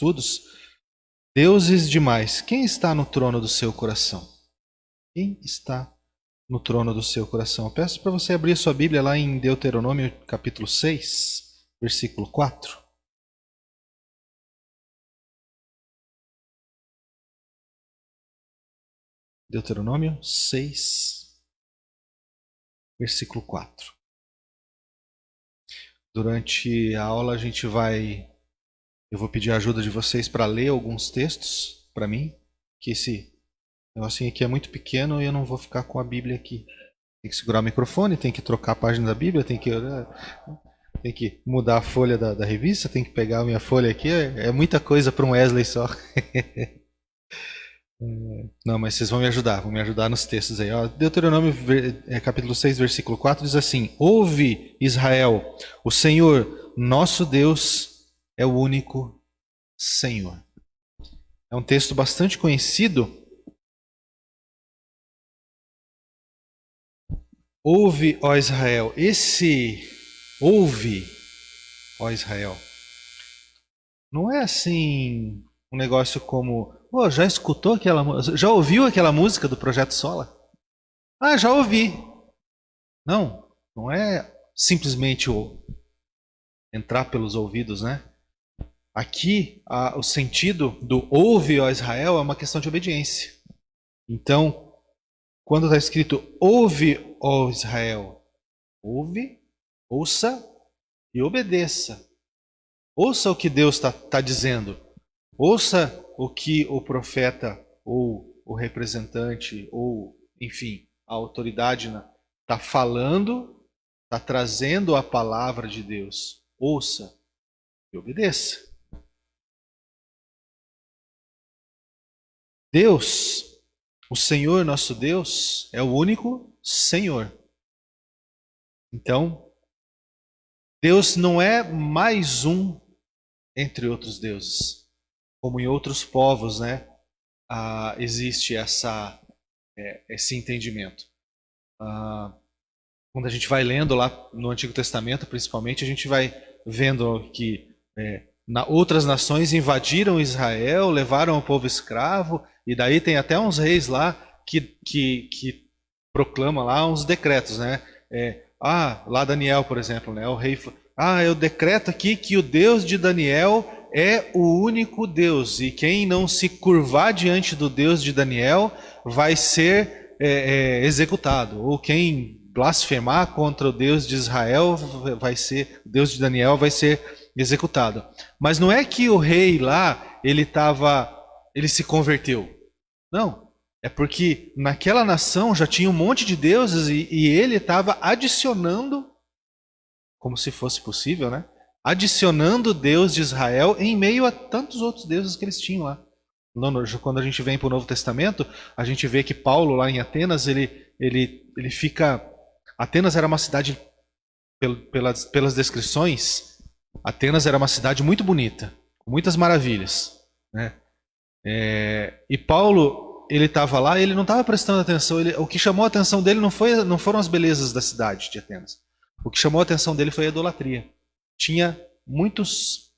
estudos. Deuses demais. Quem está no trono do seu coração? Quem está no trono do seu coração? Eu peço para você abrir sua Bíblia lá em Deuteronômio capítulo 6, versículo 4. Deuteronômio 6, versículo 4. Durante a aula eu vou pedir a ajuda de vocês para ler alguns textos para mim, que esse negocinho aqui é muito pequeno e eu não vou ficar com a Bíblia aqui. Tem que segurar o microfone, tem que trocar a página da Bíblia, tem que mudar a folha da revista, tem que pegar a minha folha aqui. É muita coisa para um Wesley só. Não, mas vocês vão me ajudar nos textos aí. Ó, Deuteronômio capítulo 6, versículo 4 diz assim: Ouve, Israel, o Senhor, nosso Deus, é o único Senhor. É um texto bastante conhecido. Ouve, ó Israel. Esse ouve, ó Israel, não é assim um negócio como, já escutou já ouviu aquela música do Projeto Sola? Ah, já ouvi. Não é simplesmente entrar pelos ouvidos, né? Aqui, o sentido do ouve, ó Israel, é uma questão de obediência. Então, quando está escrito ouve, ó Israel, ouve, ouça e obedeça. Ouça o que Deus está dizendo. Ouça o que o profeta ou o representante ou, enfim, a autoridade está falando, está trazendo a palavra de Deus. Ouça e obedeça. Deus, o Senhor nosso Deus, é o único Senhor. Então, Deus não é mais um entre outros deuses. Como em outros povos, né? Existe esse entendimento. Quando a gente vai lendo lá no Antigo Testamento, principalmente, a gente vai vendo que outras nações invadiram Israel, levaram o povo escravo, e daí tem até uns reis lá que proclamam lá uns decretos, né? Lá Daniel, por exemplo, né? O rei eu decreto aqui que o Deus de Daniel é o único Deus, e quem não se curvar diante do Deus de Daniel vai ser executado, ou quem blasfemar contra o Deus de Israel o Deus de Daniel vai ser executado. Mas não é que o rei lá ele se converteu. Não. É porque naquela nação já tinha um monte de deuses e ele estava adicionando, como se fosse possível, né? Adicionando o Deus de Israel em meio a tantos outros deuses que eles tinham lá. Quando a gente vem para o Novo Testamento, a gente vê que Paulo lá em Atenas, ele fica... Atenas era uma cidade, pelas descrições, Atenas era uma cidade muito bonita, com muitas maravilhas, né? E Paulo, ele estava lá e ele não estava prestando atenção. O que chamou a atenção dele não foram as belezas da cidade de Atenas. O que chamou a atenção dele foi a idolatria. Tinha muitos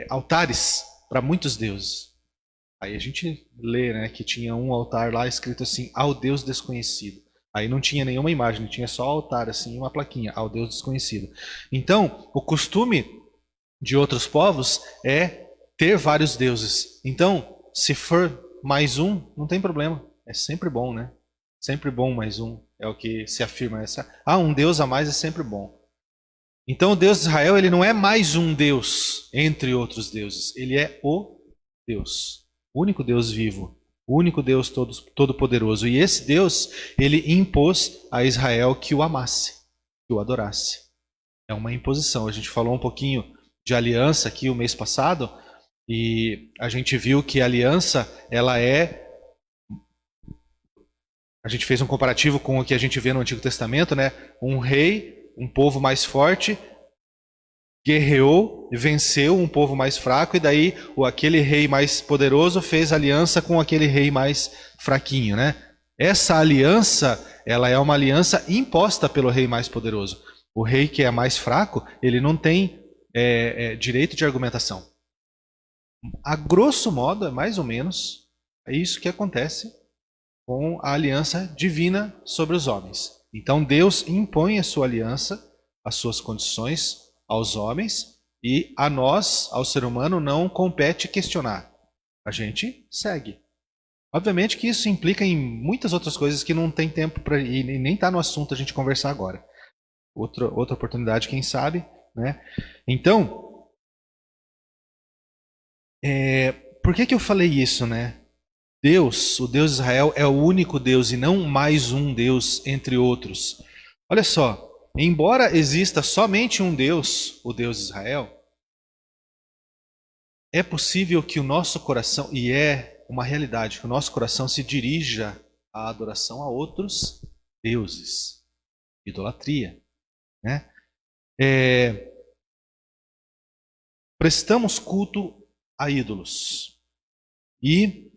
altares para muitos deuses. Aí a gente lê, né, que tinha um altar lá escrito assim, ao Deus desconhecido. Aí não tinha nenhuma imagem, tinha só altar, assim, uma plaquinha, ao Deus desconhecido. Então, o costume de outros povos é ter vários deuses. Então, se for mais um, não tem problema. É sempre bom, né? Sempre bom mais um. É o que se afirma. Um Deus a mais é sempre bom. Então, o Deus de Israel, ele não é mais um Deus entre outros deuses. Ele é o Deus. O único Deus vivo. O único Deus todo-poderoso. E esse Deus, ele impôs a Israel que o amasse, que o adorasse. É uma imposição. A gente falou um pouquinho de aliança aqui o mês passado, e a gente viu que a aliança, a gente fez um comparativo com o que a gente vê no Antigo Testamento, né? Um rei, um povo mais forte, guerreou, venceu um povo mais fraco, e daí aquele rei mais poderoso fez aliança com aquele rei mais fraquinho, né? Essa aliança, ela é uma aliança imposta pelo rei mais poderoso. O rei que é mais fraco, ele não tem direito de argumentação. A grosso modo, é mais ou menos, é isso que acontece com a aliança divina sobre os homens. Então Deus impõe a sua aliança, as suas condições aos homens, e a nós, ao ser humano, não compete questionar. A gente segue. Obviamente que isso implica em muitas outras coisas que não tem tempo para e nem está no assunto a gente conversar agora. Outra oportunidade, quem sabe, né? Então, por que eu falei isso, né? Deus, o Deus de Israel, é o único Deus e não mais um Deus entre outros. Olha só, embora exista somente um Deus, o Deus de Israel, é possível que o nosso coração, e é uma realidade, que o nosso coração se dirija à adoração a outros deuses. Idolatria, né? Prestamos culto a ídolos. E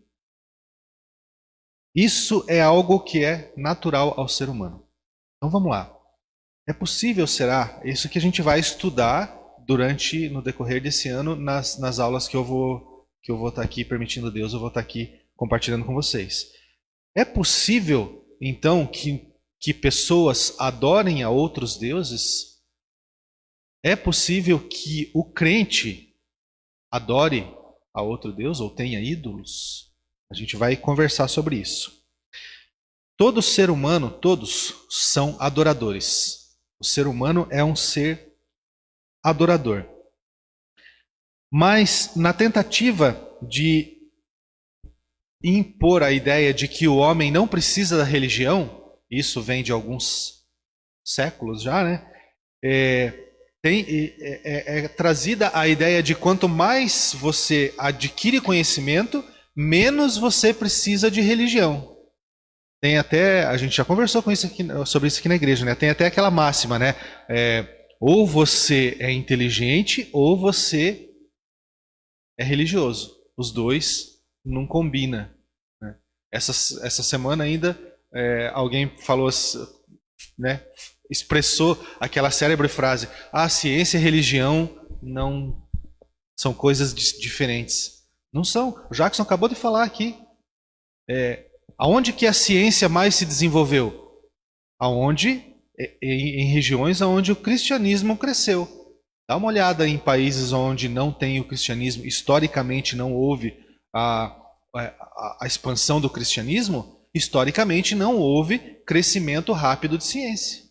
isso é algo que é natural ao ser humano. Então vamos lá. É possível, será? Isso que a gente vai estudar no decorrer desse ano nas aulas que eu vou estar aqui, permitindo Deus, eu vou estar aqui compartilhando com vocês. É possível, então, que pessoas adorem a outros deuses? É possível que o crente adore a outro Deus ou tenha ídolos? A gente vai conversar sobre isso. Todo ser humano, todos são adoradores. O ser humano é um ser adorador. Mas na tentativa de impor a ideia de que o homem não precisa da religião, isso vem de alguns séculos já, né? É trazida a ideia de quanto mais você adquire conhecimento, menos você precisa de religião. Tem até, a gente já conversou sobre isso aqui na igreja, né? Tem até aquela máxima, né? Ou você é inteligente ou você é religioso. Os dois não combinam. Né? Essa semana ainda alguém falou, né? Expressou aquela célebre frase: a ciência e a religião não são coisas diferentes. Não são. O Jackson acabou de falar aqui. Aonde que a ciência mais se desenvolveu? Em regiões onde o cristianismo cresceu. Dá uma olhada em países onde não tem o cristianismo, historicamente não houve a expansão do cristianismo, historicamente não houve crescimento rápido de ciência.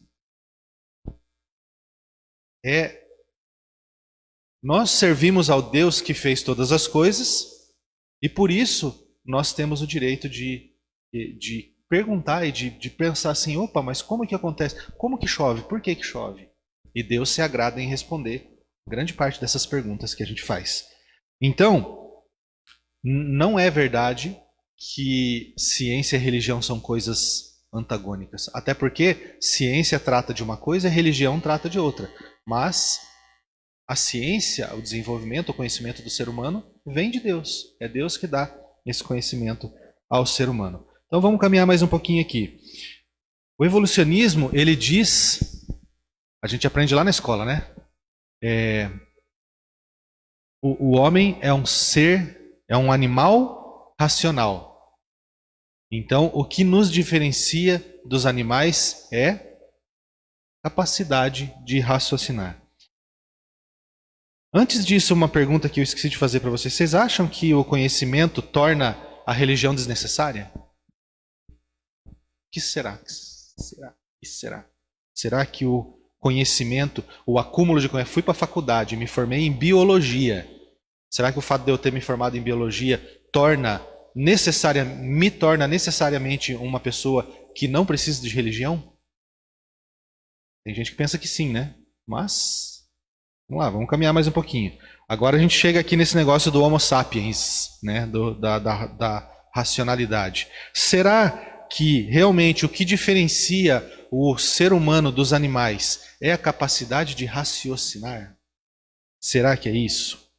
Nós servimos ao Deus que fez todas as coisas e por isso nós temos o direito de perguntar e de pensar assim, opa, mas como que acontece? Como que chove? Por que chove? E Deus se agrada em responder grande parte dessas perguntas que a gente faz. Então, não é verdade que ciência e religião são coisas antagônicas. Até porque ciência trata de uma coisa e religião trata de outra. Mas a ciência, o desenvolvimento, o conhecimento do ser humano vem de Deus. É Deus que dá esse conhecimento ao ser humano. Então vamos caminhar mais um pouquinho aqui. O evolucionismo, ele diz, a gente aprende lá na escola, né? O homem é um ser, é um animal racional. Então, o que nos diferencia dos animais é capacidade de raciocinar. Antes disso, uma pergunta que eu esqueci de fazer para vocês. Vocês acham que o conhecimento torna a religião desnecessária? O que será? Será que o conhecimento, o acúmulo de conhecimento... Fui para a faculdade, me formei em biologia. Será que o fato de eu ter me formado em biologia me torna necessariamente uma pessoa que não precisa de religião? Tem gente que pensa que sim, né? Mas, vamos lá, vamos caminhar mais um pouquinho. Agora a gente chega aqui nesse negócio do Homo sapiens, né? Da racionalidade. Será que realmente o que diferencia o ser humano dos animais é a capacidade de raciocinar? Será que é isso?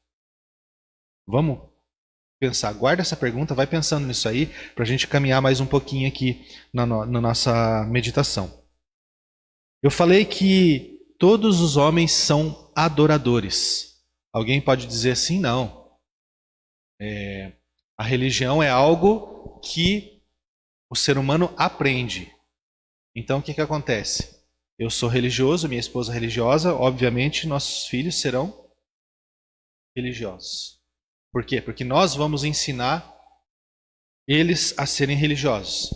Vamos pensar. Guarda essa pergunta, vai pensando nisso aí, para a gente caminhar mais um pouquinho aqui na nossa meditação. Eu falei que todos os homens são adoradores. Alguém pode dizer assim, não. A religião é algo que o ser humano aprende. Então, o que acontece? Eu sou religioso, minha esposa é religiosa, obviamente nossos filhos serão religiosos. Por quê? Porque nós vamos ensinar eles a serem religiosos.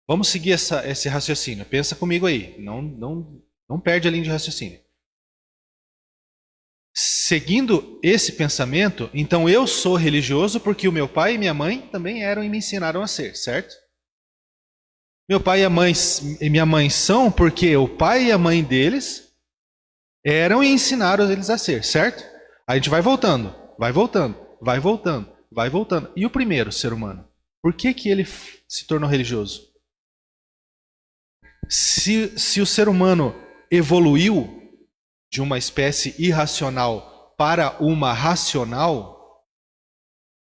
Vamos seguir esse raciocínio. Pensa comigo aí. Não perde a linha de raciocínio. Seguindo esse pensamento, então eu sou religioso porque o meu pai e minha mãe também eram e me ensinaram a ser, certo? Meu pai e minha mãe são porque o pai e a mãe deles eram e ensinaram eles a ser, certo? A gente vai voltando, vai voltando, vai voltando, vai voltando. E o primeiro ser humano? Por que ele se tornou religioso? Se o ser humano evoluiu de uma espécie irracional para uma racional,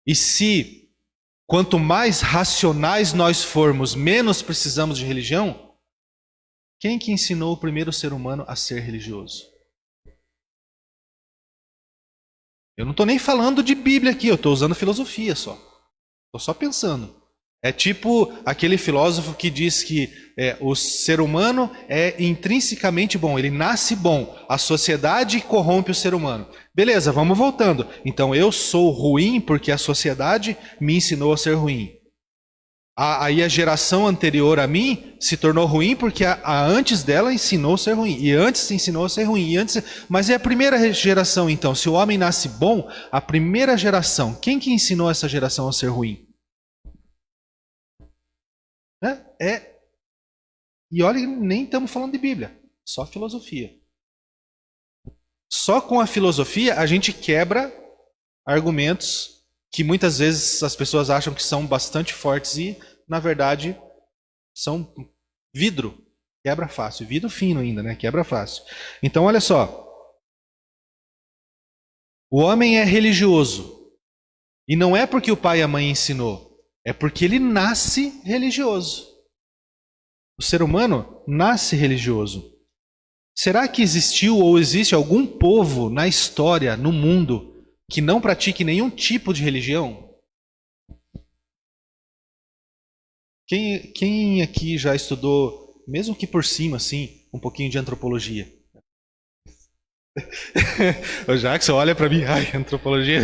e se quanto mais racionais nós formos, menos precisamos de religião, quem que ensinou o primeiro ser humano a ser religioso? Eu não estou nem falando de Bíblia aqui, eu estou usando filosofia só. Estou só pensando. É tipo aquele filósofo que diz que o ser humano é intrinsecamente bom, ele nasce bom, a sociedade corrompe o ser humano. Beleza, vamos voltando. Então eu sou ruim porque a sociedade me ensinou a ser ruim. Aí a geração anterior a mim se tornou ruim porque a antes dela ensinou a ser ruim. E antes ensinou a ser ruim. Mas é a primeira geração então. Se o homem nasce bom, a primeira geração, quem que ensinou essa geração a ser ruim? E olha, nem estamos falando de Bíblia, só filosofia. Só com a filosofia a gente quebra argumentos que muitas vezes as pessoas acham que são bastante fortes e, na verdade, são vidro. Quebra fácil. Vidro fino ainda, né? Quebra fácil. Então, olha só. O homem é religioso. E não é porque o pai e a mãe ensinou. É porque ele nasce religioso. O ser humano nasce religioso. Será que existiu ou existe algum povo na história, no mundo, que não pratique nenhum tipo de religião? Quem aqui já estudou, mesmo que por cima, assim, um pouquinho de antropologia? O Jackson olha pra mim, ai, antropologia.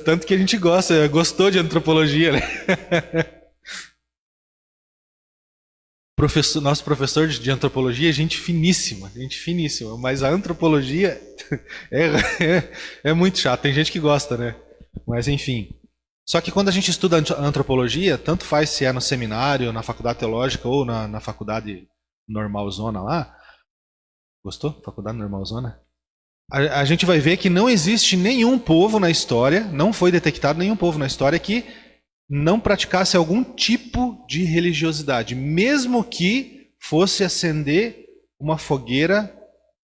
Tanto que a gente gostou de antropologia, né? Nosso professor de antropologia é gente finíssima, mas a antropologia é muito chato. Tem gente que gosta, né? Mas enfim. Só que quando a gente estuda antropologia, tanto faz se é no seminário, na faculdade teológica ou na faculdade normalzona lá. Gostou? Faculdade normalzona? A gente vai ver que não existe nenhum povo na história, não foi detectado nenhum povo na história que não praticasse algum tipo de religiosidade, mesmo que fosse acender uma fogueira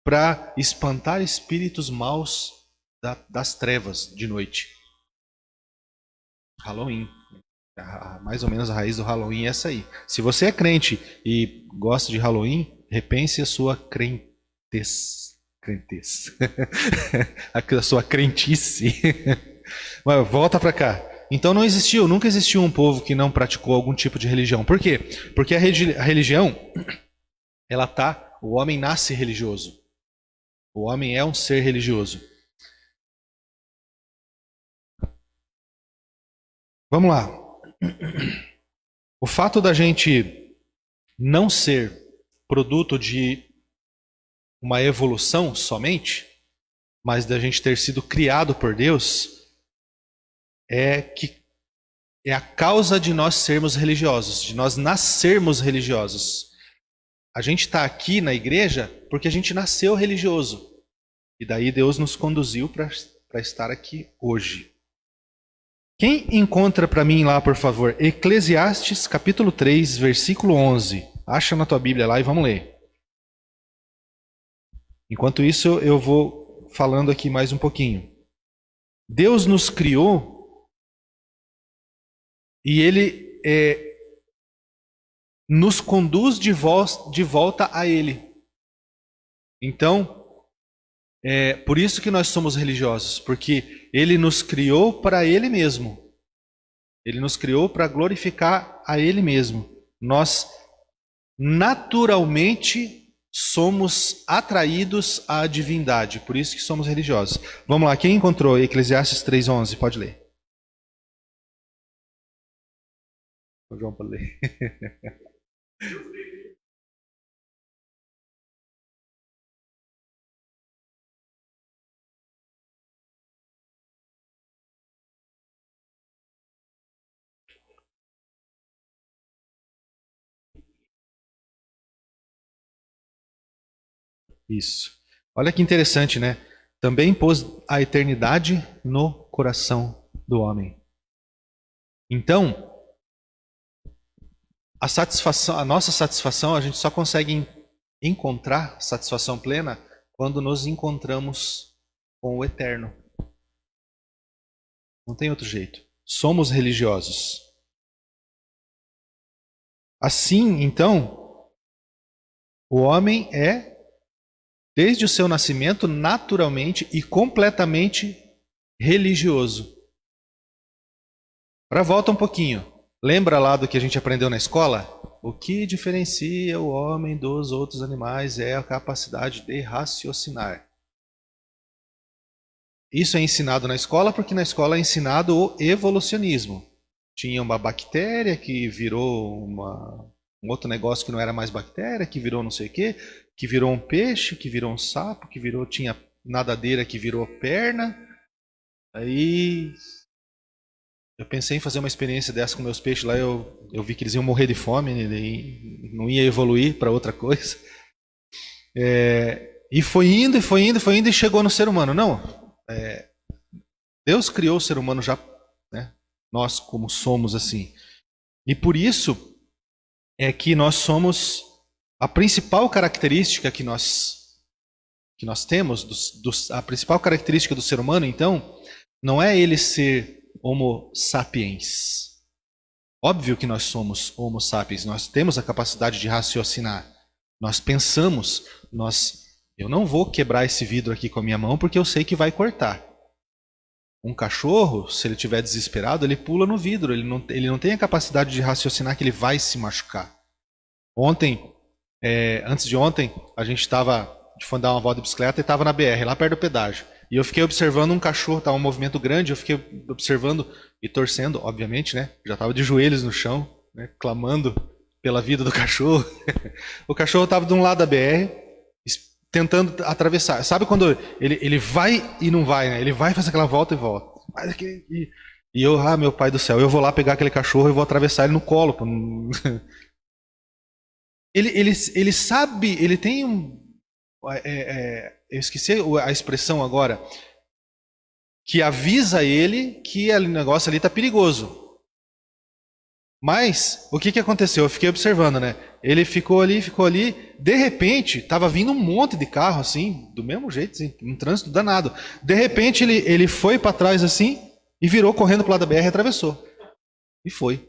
para espantar espíritos maus das trevas de noite. Halloween. Mais ou menos a raiz do Halloween é essa aí. Se você é crente e gosta de Halloween, repense a sua crentez. A sua crentice. Mas volta para cá. Então nunca existiu um povo que não praticou algum tipo de religião. Por quê? Porque a religião, o homem nasce religioso. O homem é um ser religioso. Vamos lá. O fato da gente não ser produto de uma evolução somente, mas da gente ter sido criado por Deus, é a causa de nós sermos religiosos, de nós nascermos religiosos. A gente está aqui na igreja porque a gente nasceu religioso. E daí Deus nos conduziu para estar aqui hoje. Quem encontra para mim lá, por favor, Eclesiastes capítulo 3, versículo 11. Acha na tua Bíblia lá e vamos ler. Enquanto isso, eu vou falando aqui mais um pouquinho. Deus nos criou e Ele nos conduz de volta a Ele. Então, É por isso que nós somos religiosos, porque Ele nos criou para Ele mesmo. Ele nos criou para glorificar a Ele mesmo. Nós naturalmente somos atraídos à divindade, por isso que somos religiosos. Vamos lá, quem encontrou Eclesiastes 3:11? Pode ler. O João pode ler. Isso. Olha que interessante, né? Também pôs a eternidade no coração do homem. Então, a nossa satisfação, a gente só consegue encontrar satisfação plena quando nos encontramos com o eterno. Não tem outro jeito. Somos religiosos. Assim, então, o homem é, desde o seu nascimento, naturalmente e completamente religioso. Para volta um pouquinho. Lembra lá do que a gente aprendeu na escola? O que diferencia o homem dos outros animais é a capacidade de raciocinar. Isso é ensinado na escola porque na escola é ensinado o evolucionismo. Tinha uma bactéria que virou um outro negócio que não era mais bactéria, que virou não sei o quê, que virou um peixe, que virou um sapo, que virou, tinha nadadeira que virou perna. Aí eu pensei em fazer uma experiência dessa com meus peixes lá, eu vi que eles iam morrer de fome, e não ia evoluir para outra coisa. E foi indo, e foi indo, foi indo, e chegou no ser humano. Não, Deus criou o ser humano já, né? Nós como somos assim. E por isso é que nós somos a principal característica que nós temos, a principal característica do ser humano, então, não é ele ser Homo sapiens. Óbvio que nós somos Homo sapiens, nós temos a capacidade de raciocinar, nós pensamos, eu não vou quebrar esse vidro aqui com a minha mão porque eu sei que vai cortar. Um cachorro, se ele estiver desesperado, ele pula no vidro, ele não tem a capacidade de raciocinar que ele vai se machucar. Antes de ontem, a gente estava de dar uma volta de bicicleta e estava na BR, lá perto do pedágio. E eu fiquei observando um cachorro, estava um movimento grande, eu fiquei observando e torcendo, obviamente, né? Já estava de joelhos no chão, né? Clamando pela vida do cachorro. O cachorro estava de um lado da BR, tentando atravessar. Sabe quando ele vai e não vai, né? Ele vai fazer aquela volta e volta. E eu, meu pai do céu, eu vou lá pegar aquele cachorro e vou atravessar ele no colo. Ele sabe, ele tem um. Eu esqueci a expressão agora, que avisa ele que o negócio ali está perigoso. Mas, o que aconteceu? Eu fiquei observando, né? Ele ficou ali, de repente, estava vindo um monte de carro, assim, do mesmo jeito, assim, um trânsito danado. De repente, ele foi para trás, assim, e virou correndo para o lado da BR e atravessou. E foi.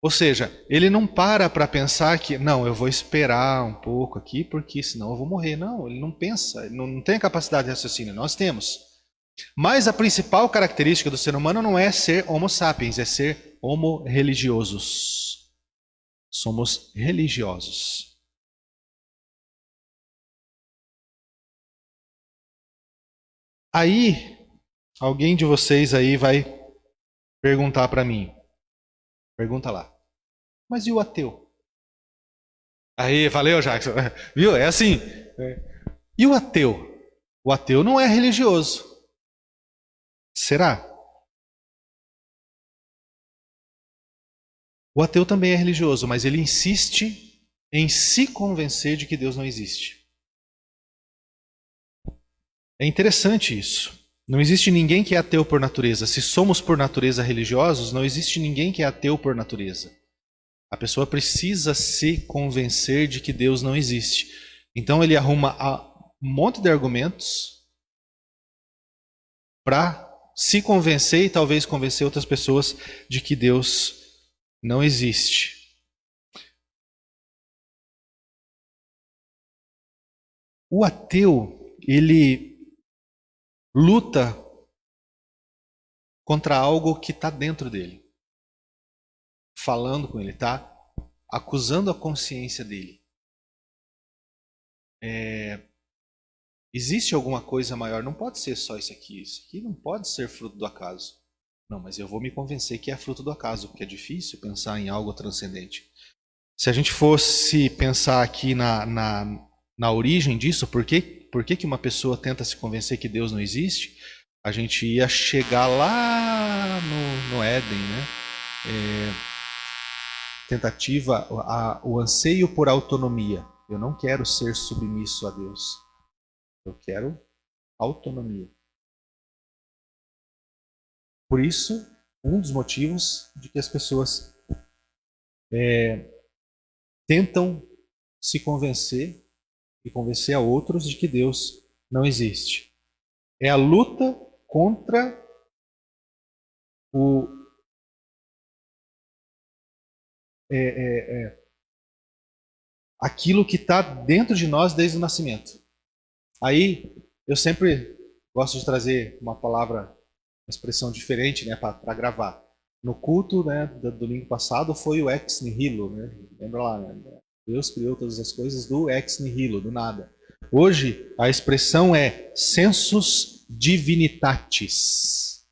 Ou seja, ele não para pensar que, não, eu vou esperar um pouco aqui, porque senão eu vou morrer. Não, ele não pensa, ele não tem a capacidade de raciocínio, nós temos. Mas a principal característica do ser humano não é ser homo sapiens, é ser homo religiosos. Somos religiosos. Aí, alguém de vocês aí vai perguntar para mim. Pergunta lá. Mas e o ateu? Aí, valeu, Jackson. Viu? É assim. E o ateu? O ateu não é religioso. Será? O ateu também é religioso, mas ele insiste em se convencer de que Deus não existe. É interessante isso. Não existe ninguém que é ateu por natureza. Se somos por natureza religiosos, não existe ninguém que é ateu por natureza. A pessoa precisa se convencer de que Deus não existe. Então ele arruma um monte de argumentos para se convencer e talvez convencer outras pessoas de que Deus não existe. O ateu, ele luta contra algo que está dentro dele, falando com ele, tá? Acusando a consciência dele. Existe alguma coisa maior? Não pode ser só isso aqui. Isso aqui não pode ser fruto do acaso. Não, mas eu vou me convencer que é fruto do acaso, porque é difícil pensar em algo transcendente. Se a gente fosse pensar aqui na origem disso, por que uma pessoa tenta se convencer que Deus não existe? A gente ia chegar lá no Éden, né? Tentativa, o anseio por autonomia. Eu não quero ser submisso a Deus. Eu quero autonomia. Por isso, um dos motivos de que as pessoas tentam se convencer e convencer a outros de que Deus não existe. É a luta contra aquilo que está dentro de nós desde o nascimento. Aí, eu sempre gosto de trazer uma palavra, uma expressão diferente, né, para gravar. No culto, né, do domingo passado foi o ex nihilo, né? Lembra lá, né? Deus criou todas as coisas do ex nihilo, do nada. Hoje a expressão é sensus divinitatis.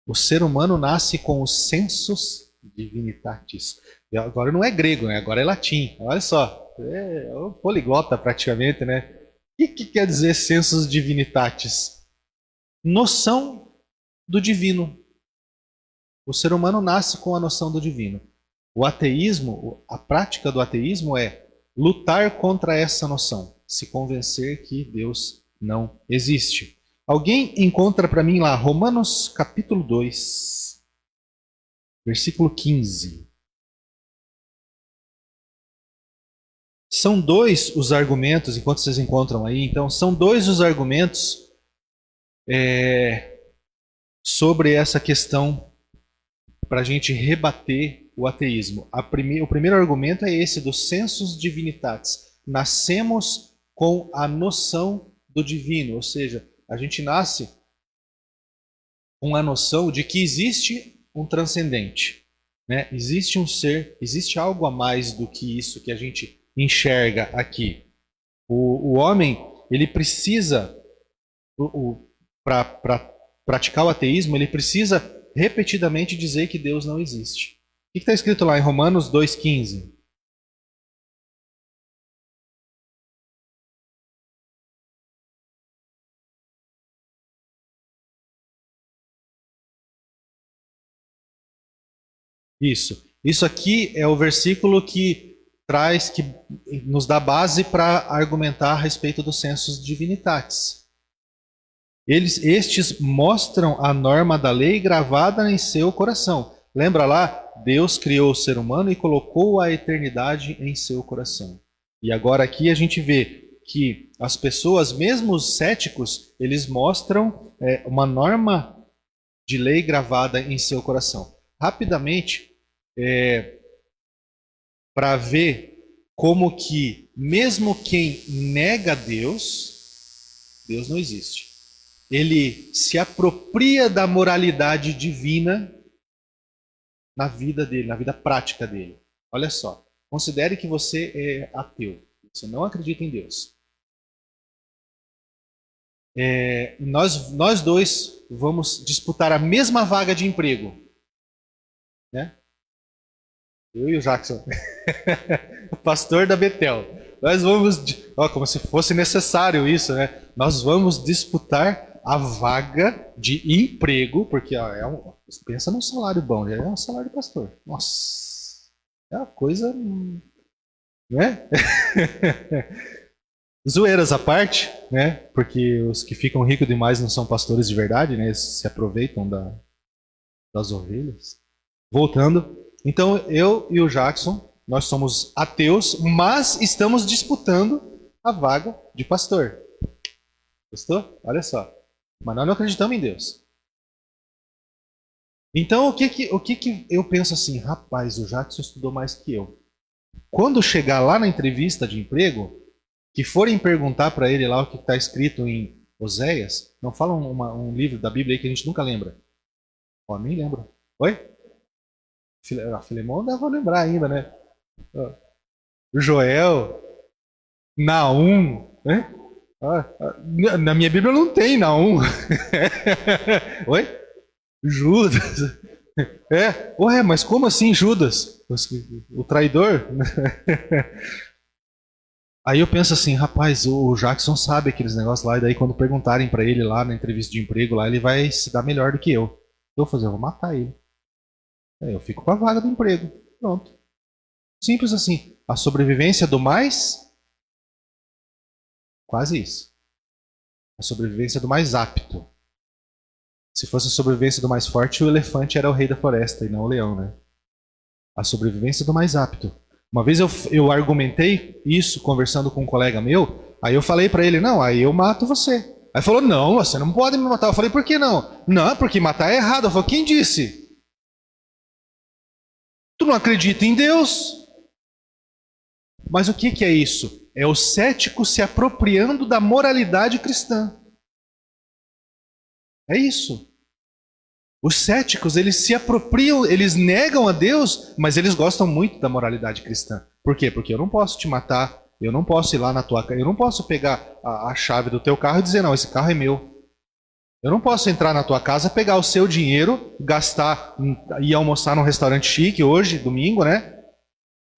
O ser humano nasce com o sensus divinitatis. E agora não é grego, né? Agora é latim. Olha só, é um poliglota praticamente, né? O que quer dizer sensus divinitatis? Noção do divino. O ser humano nasce com a noção do divino. O ateísmo, a prática do ateísmo é lutar contra essa noção, se convencer que Deus não existe. Alguém encontra para mim lá Romanos capítulo 2, versículo 15. São dois os argumentos, enquanto vocês encontram aí, então, são dois os argumentos sobre essa questão para a gente rebater o ateísmo. O primeiro argumento é esse do sensus divinitatis. Nascemos com a noção do divino, ou seja, a gente nasce com a noção de que existe um transcendente, né? Existe um ser, existe algo a mais do que isso que a gente enxerga aqui. O homem, ele precisa, para praticar o ateísmo, ele precisa repetidamente dizer que Deus não existe. O que está escrito lá em Romanos 2,15? Isso aqui é o versículo que traz, que nos dá base para argumentar a respeito dos sensus divinitatis. Estes mostram a norma da lei gravada em seu coração. Lembra lá? Deus criou o ser humano e colocou a eternidade em seu coração. E agora aqui a gente vê que as pessoas, mesmo os céticos, eles mostram uma norma de lei gravada em seu coração. Rapidamente, para ver como que mesmo quem nega Deus, Deus não existe. Ele se apropria da moralidade divina na vida dele, na vida prática dele. Olha só, considere que você é ateu, você não acredita em Deus. Nós dois vamos disputar a mesma vaga de emprego, né? Eu e o Jackson, o pastor da Betel. Nós vamos, como se fosse necessário isso, né? Nós vamos disputar a vaga de emprego, porque pensa num salário bom, é um salário de pastor. Nossa, é uma coisa, né? Zoeiras à parte, né? Porque os que ficam ricos demais não são pastores de verdade, né? Eles se aproveitam das ovelhas. Voltando, então eu e o Jackson, nós somos ateus, mas estamos disputando a vaga de pastor. Gostou? Olha só. Mas nós não acreditamos em Deus. Então, o que eu penso assim? Rapaz, o Jackson estudou mais que eu. Quando chegar lá na entrevista de emprego, que forem perguntar para ele lá o que está escrito em Oséias, não fala um livro da Bíblia aí que a gente nunca lembra. Ó, nem lembro. Oi? Filemão dá pra lembrar ainda, né? Joel, Naum, né? Na minha Bíblia não tem Naum. Oi? Judas. Ué, mas como assim Judas? O traidor? Aí eu penso assim, rapaz, o Jackson sabe aqueles negócios lá, e daí quando perguntarem pra ele lá na entrevista de emprego, lá ele vai se dar melhor do que eu. Eu vou fazer, eu vou matar ele. Eu fico com a vaga do emprego. Pronto. Simples assim. A sobrevivência do mais... Quase isso. A sobrevivência do mais apto. Se fosse a sobrevivência do mais forte, o elefante era o rei da floresta e não o leão, né? A sobrevivência do mais apto. Uma vez eu argumentei isso conversando com um colega meu, aí eu falei pra ele, não, aí eu mato você. Aí falou, não, você não pode me matar. Eu falei, por que não? Não, porque matar é errado. Eu falei, quem disse? Tu não acredita em Deus? Mas o que é isso? É o cético se apropriando da moralidade cristã. É isso. Os céticos, eles se apropriam, eles negam a Deus, mas eles gostam muito da moralidade cristã. Por quê? Porque eu não posso te matar, eu não posso ir lá na tua casa, eu não posso pegar a chave do teu carro e dizer, não, esse carro é meu. Eu não posso entrar na tua casa, pegar o seu dinheiro, gastar, ir almoçar num restaurante chique hoje, domingo, né?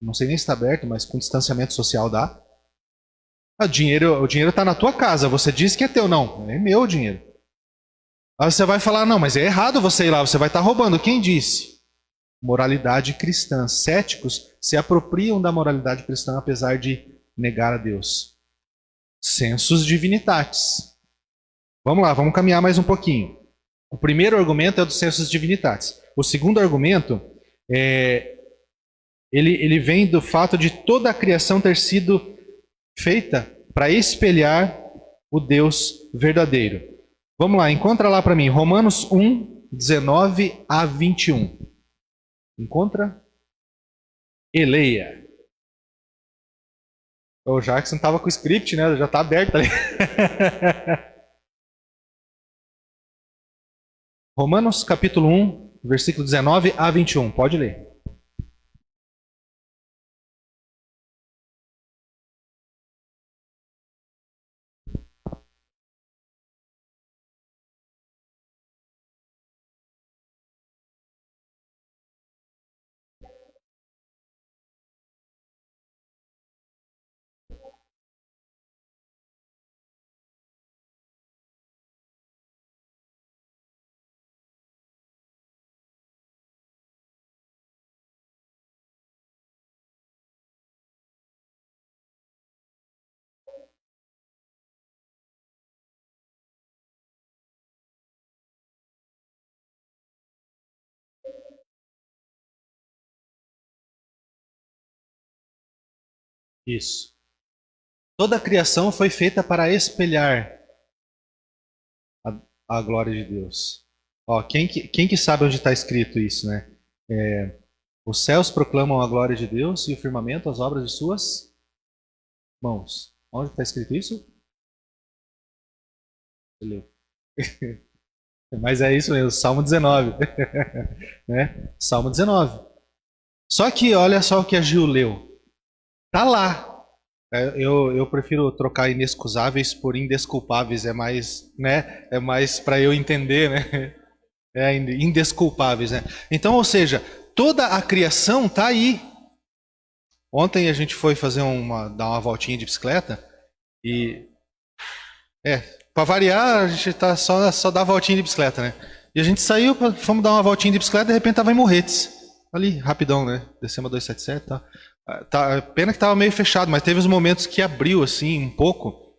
Não sei nem se está aberto, mas com distanciamento social dá. O dinheiro está na tua casa, você disse que é teu, não, é meu o dinheiro. Aí você vai falar, não, mas é errado você ir lá, você vai estar roubando. Quem disse? Moralidade cristã. Céticos se apropriam da moralidade cristã apesar de negar a Deus. Sensus divinitatis. Vamos lá, vamos caminhar mais um pouquinho. O primeiro argumento é o do sensus divinitatis. O segundo argumento ele vem do fato de toda a criação ter sido feita para espelhar o Deus verdadeiro. Vamos lá, encontra lá para mim, Romanos 1, 19 a 21. Encontra? E leia. O Jackson estava com o script, né? Já está aberto ali. Romanos capítulo 1, versículo 19 a 21. Pode ler. Isso. Toda a criação foi feita para espelhar a glória de Deus. Ó, quem que sabe onde está escrito isso, né? Os céus proclamam a glória de Deus e o firmamento as obras de suas mãos. Onde está escrito isso? Mas é isso mesmo, Salmo 19. Né? Salmo 19. Só que olha só o que a Gil leu. Tá lá. Eu prefiro trocar inexcusáveis por indesculpáveis, é mais, né? É mais para eu entender, né? Indesculpáveis, né? Então, ou seja, toda a criação tá aí. Ontem a gente foi dar uma voltinha de bicicleta e para variar, a gente tá só dar voltinha de bicicleta, né? E a gente saiu, fomos dar uma voltinha de bicicleta, de repente tava em Morretes. Ali, rapidão, né? Descemos a 277, tá. Pena que tava meio fechado, mas teve uns momentos que abriu assim um pouco.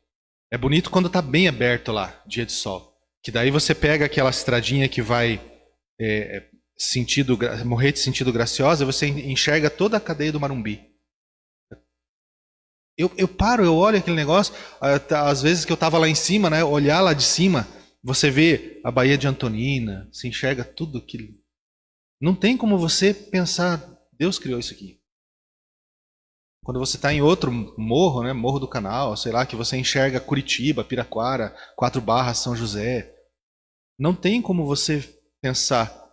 É bonito quando tá bem aberto lá, dia de sol. Que daí você pega aquela estradinha que vai Morretes sentido Graciosa, você enxerga toda a cadeia do Marumbi. Eu paro, eu olho aquele negócio, às vezes que eu tava lá em cima, né? Olhar lá de cima, você vê a Baía de Antonina, se enxerga tudo aquilo. Não tem como você pensar, Deus criou isso aqui. quando você está em outro morro, né, Morro do Canal, sei lá, que você enxerga Curitiba, Piraquara, 4 Barras, São José, não tem como você pensar,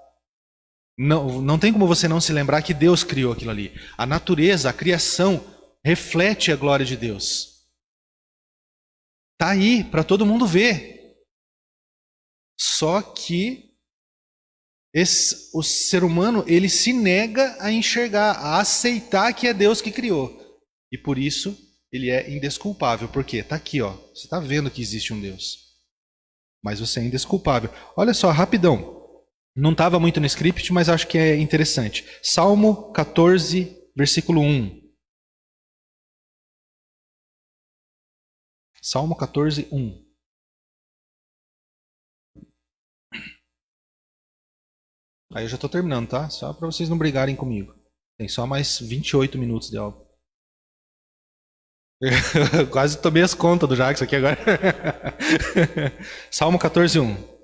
não tem como você não se lembrar que Deus criou aquilo ali. A natureza, a criação, reflete a glória de Deus. Está aí para todo mundo ver. Só que o ser humano, ele se nega a enxergar, a aceitar que é Deus que criou. E por isso ele é indesculpável. Por quê? Está aqui, ó. Você está vendo que existe um Deus. Mas você é indesculpável. Olha só, rapidão. Não estava muito no script, mas acho que é interessante. Salmo 14, versículo 1. Salmo 14, 1. Aí eu já estou terminando, tá? Só para vocês não brigarem comigo. Tem só mais 28 minutos de aula. Quase tomei as contas do Jackson aqui agora. Salmo 14, 1.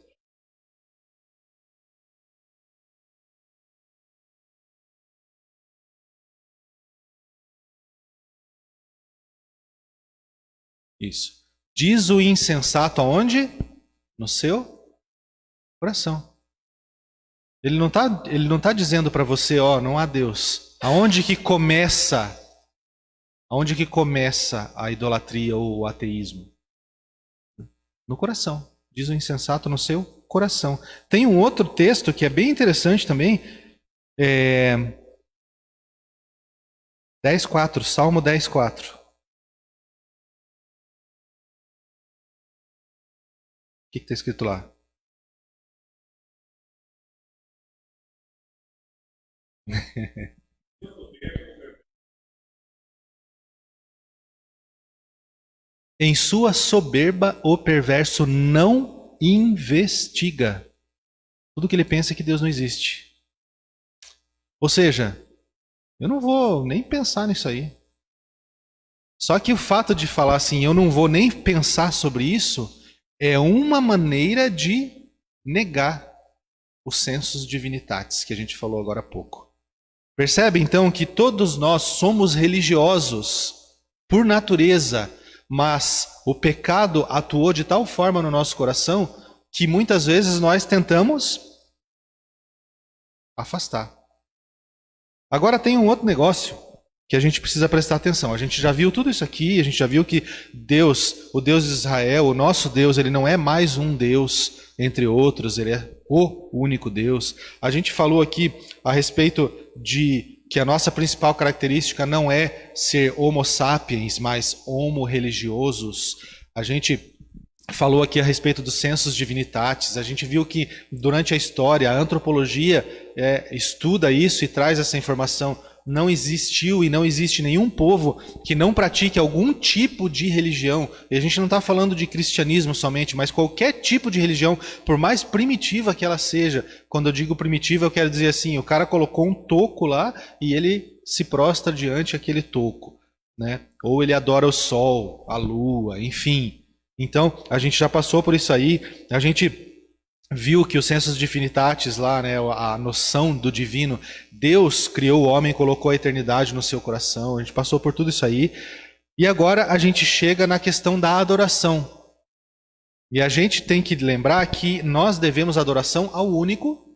Isso. Diz o insensato aonde? No seu coração. Ele não tá dizendo para você, ó, não há Deus. Aonde que começa? Aonde que começa a idolatria ou o ateísmo? No coração. Diz o insensato no seu coração. Tem um outro texto que é bem interessante também. 10:4, Salmo 10:4. O que está escrito lá? Em sua soberba, o perverso não investiga. Tudo que ele pensa é que Deus não existe. Ou seja, eu não vou nem pensar nisso aí. Só que o fato de falar assim, eu não vou nem pensar sobre isso, é uma maneira de negar os sensus divinitatis que a gente falou agora há pouco. Percebe então que todos nós somos religiosos por natureza, mas o pecado atuou de tal forma no nosso coração que muitas vezes nós tentamos afastar. Agora tem um outro negócio que a gente precisa prestar atenção. A gente já viu tudo isso aqui, a gente já viu que Deus, o Deus de Israel, o nosso Deus, ele não é mais um Deus entre outros, ele é o único Deus. A gente falou aqui a respeito de que a nossa principal característica não é ser homo sapiens, mas homo religiosos. A gente falou aqui a respeito dos sensus divinitatis. A gente viu que durante a história, a antropologia estuda isso e traz essa informação. Não existiu e não existe nenhum povo que não pratique algum tipo de religião. E a gente não está falando de cristianismo somente, mas qualquer tipo de religião, por mais primitiva que ela seja. Quando eu digo primitiva, eu quero dizer assim, o cara colocou um toco lá e ele se prostra diante daquele toco, né? Ou ele adora o sol, a lua, enfim. Então, a gente já passou por isso aí, a gente viu que o sensus divinitatis lá, né, a noção do divino, Deus criou o homem e colocou a eternidade no seu coração, a gente passou por tudo isso aí, e agora a gente chega na questão da adoração. E a gente tem que lembrar que nós devemos adoração ao único